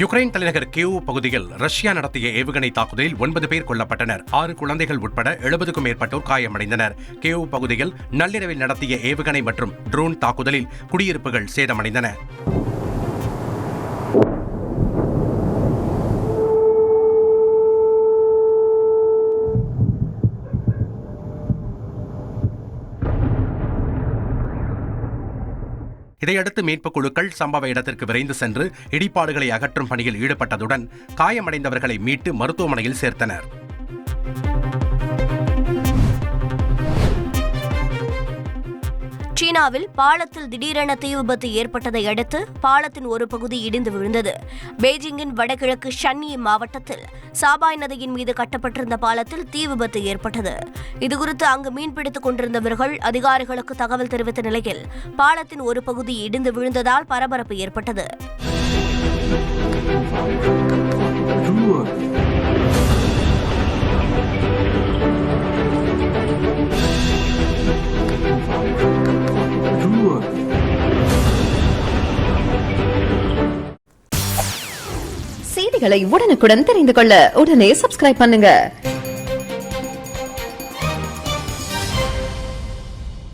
Ukraine தலைநகர் Q பகுதியில் Russia நடத்திய ஏவுகணை தாக்குதலில் 9 பேர் கொல்லப்பட்டனர். 6 குழந்தைகள் உட்பட 70க்கும் மேற்பட்டோர் காயமடைந்தனர். கியூ பகுதியில் நள்ளிரவில் நடத்திய ஏவுகணை மற்றும் ட்ரோன் தாக்குதலில் குடியிருப்புகள் சேதமடைந்தன. இதையடுத்து மீட்புக் குழுக்கள் சம்பவ இடத்திற்கு விரைந்து சென்று இடிபாடுகளை அகற்றும் பணியில் ஈடுபட்டதுடன் காயமடைந்தவர்களை மீட்டு மருத்துவமனையில் சேர்த்தனர். சீனாவில் பாலத்தில் திடீரென தீ விபத்து ஏற்பட்டதை அடுத்து பாலத்தின் ஒரு பகுதி இடிந்து விழுந்தது. பெய்ஜிங்கின் வடகிழக்கு ஷன்யி மாவட்டத்தில் சாபாய் நதியின் மீது கட்டப்பட்டிருந்த பாலத்தில் தீ விபத்து ஏற்பட்டது. இதுகுறித்து அங்கு மீன்பிடித்துக் கொண்டிருந்தவர்கள் அதிகாரிகளுக்கு தகவல் தெரிவித்த நிலையில் பாலத்தின் ஒரு பகுதி இடிந்து விழுந்ததால் பரபரப்பு ஏற்பட்டது. செய்திகளை உடனுக்குடன் தெரிந்து கொள்ள உடனே சப்ஸ்கிரைப் பண்ணுங்க.